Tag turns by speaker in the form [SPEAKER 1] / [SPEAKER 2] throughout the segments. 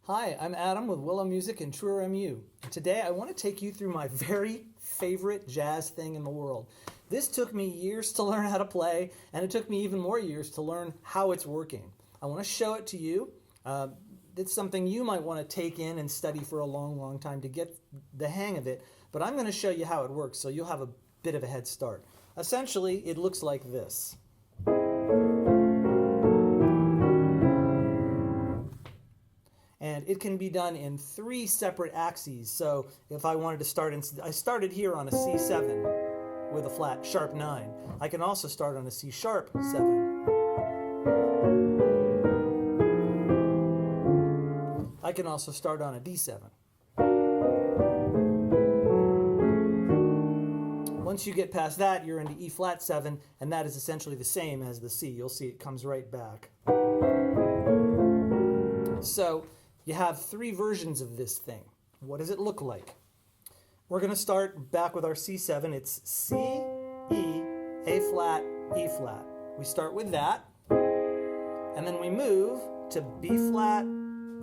[SPEAKER 1] Hi, I'm Adam with Willow Music and Truer MU. Today I want to take you through my very favorite jazz thing in the world. This took me years to learn how to play, and it took me even more years to learn how it's working. I want to show it to you. It's something you might want to take in and study for a long, long time to get the hang of it, but I'm going to show you how it works so you'll have a bit of a head start. Essentially, it looks like this. And it can be done in 3 separate axes. So if I wanted to start I started here on a C7 with a flat sharp 9. I can also start on a C sharp 7. I can also start on a D7. Once you get past that, you're into E flat 7, and that is essentially the same as the C. You'll see it comes right back. So you have 3 versions of this thing. What does it look like? We're going to start back with our C7. It's C, E, A flat, E flat. We start with that, and then we move to B flat,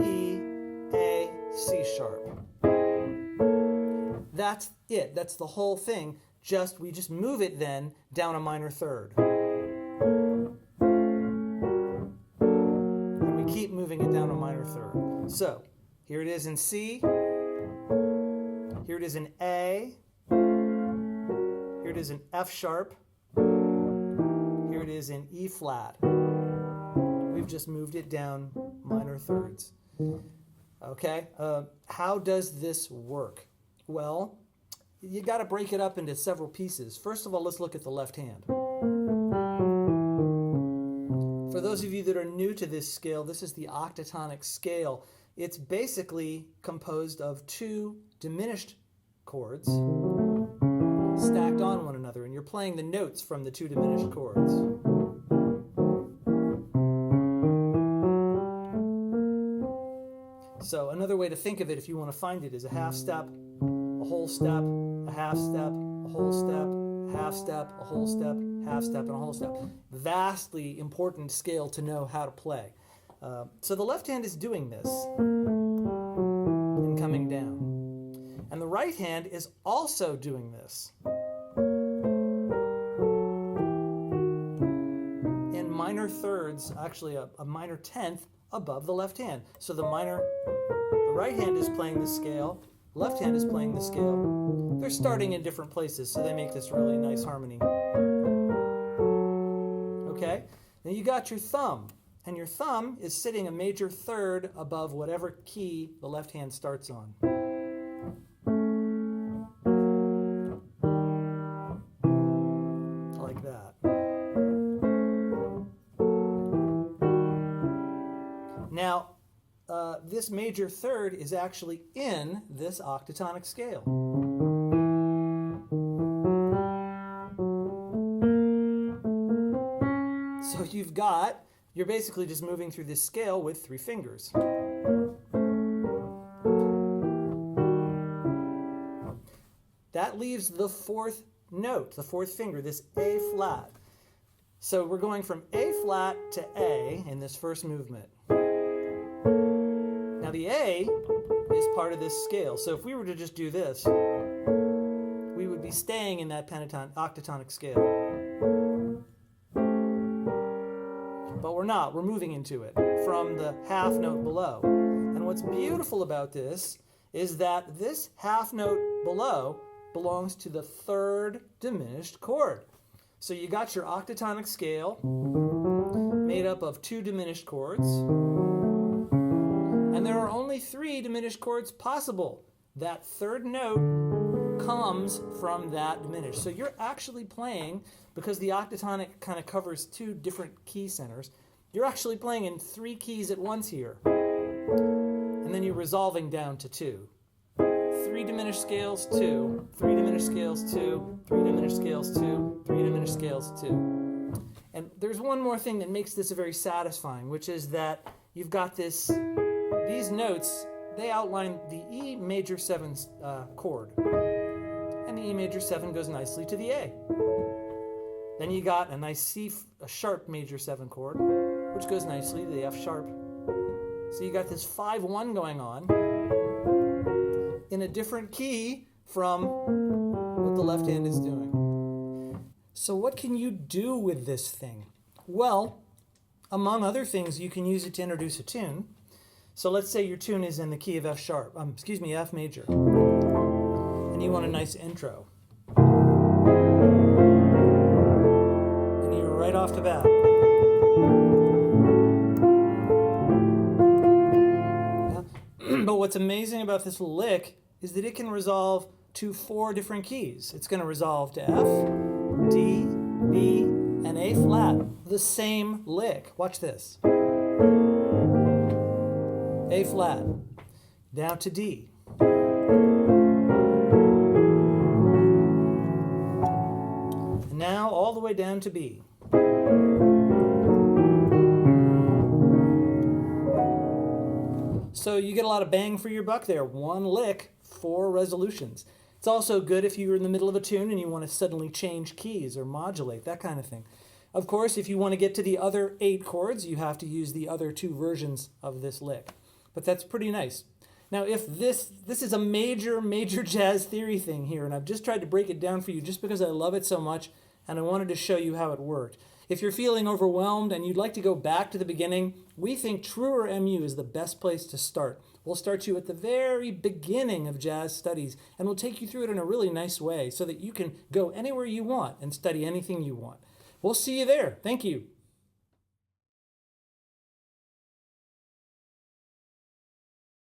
[SPEAKER 1] E, A, C sharp. That's it. That's the whole thing. We just move it then down a minor third. And we keep moving it down a minor third. So, here it is in C. Here it is in A. Here it is in F sharp. Here it is in E flat. We've just moved it down minor thirds. Okay, how does this work? Well, you got to break it up into several pieces. First of all, let's look at the left hand. For those of you that are new to this scale, this is the octatonic scale. It's basically composed of 2 diminished chords stacked on one another, and you're playing the notes from the 2 diminished chords. So another way to think of it, if you want to find it, is a half step, a whole step, a half step, a whole step, half step, a whole step, half step, and a whole step. Vastly important scale to know how to play. So the left hand is doing this and coming down. And the right hand is also doing this in minor thirds, actually a minor tenth above the left hand. So the right hand is playing the scale, left hand is playing the scale. They're starting in different places, so they make this really nice harmony. Okay? Now you got your thumb, and your thumb is sitting a major third above whatever key the left hand starts on. Like that. Now, this major third is actually in this octatonic scale. So you're basically just moving through this scale with 3 fingers. That leaves the 4th note, the 4th finger, this A flat. So we're going from A flat to A in this first movement. Now the A is part of this scale. So if we were to just do this, we would be staying in that octatonic scale. But we're not. We're moving into it from the half note below. And what's beautiful about this is that this half note below belongs to the 3rd diminished chord. So you got your octatonic scale made up of 2 diminished chords. And there are only 3 diminished chords possible. That 3rd note comes from that diminished. So you're actually playing, because the octatonic kind of covers 2 different key centers, you're actually playing in 3 keys at once here. And then you're resolving down to 2. 3 diminished scales, 2. 3 diminished scales, 2. 3 diminished scales, 2. 3 diminished scales, 2. And there's one more thing that makes this very satisfying, which is that you've got these notes they outline the E major 7 chord. And the E major 7 goes nicely to the A. Then you got a nice a sharp major 7 chord, which goes nicely to the F sharp. So you got this 5-1 going on in a different key from what the left hand is doing. So what can you do with this thing? Well, among other things, you can use it to introduce a tune. So let's say your tune is in the key of F sharp, F major, and you want a nice intro. And you're right off the bat. But what's amazing about this lick is that it can resolve to 4 different keys. It's going to resolve to F, D, B, and A flat, the same lick. Watch this. A flat, down to D. And now all the way down to B. So you get a lot of bang for your buck there. 1 lick, 4 resolutions. It's also good if you're in the middle of a tune and you want to suddenly change keys or modulate, that kind of thing. Of course, if you want to get to the other 8 chords, you have to use the other 2 versions of this lick. But that's pretty nice. Now, if this is a major jazz theory thing here, and I've just tried to break it down for you just because I love it so much, and I wanted to show you how it worked. If you're feeling overwhelmed and you'd like to go back to the beginning, we think Truer MU is the best place to start. We'll start you at the very beginning of jazz studies, and we'll take you through it in a really nice way so that you can go anywhere you want and study anything you want. We'll see you there. Thank you.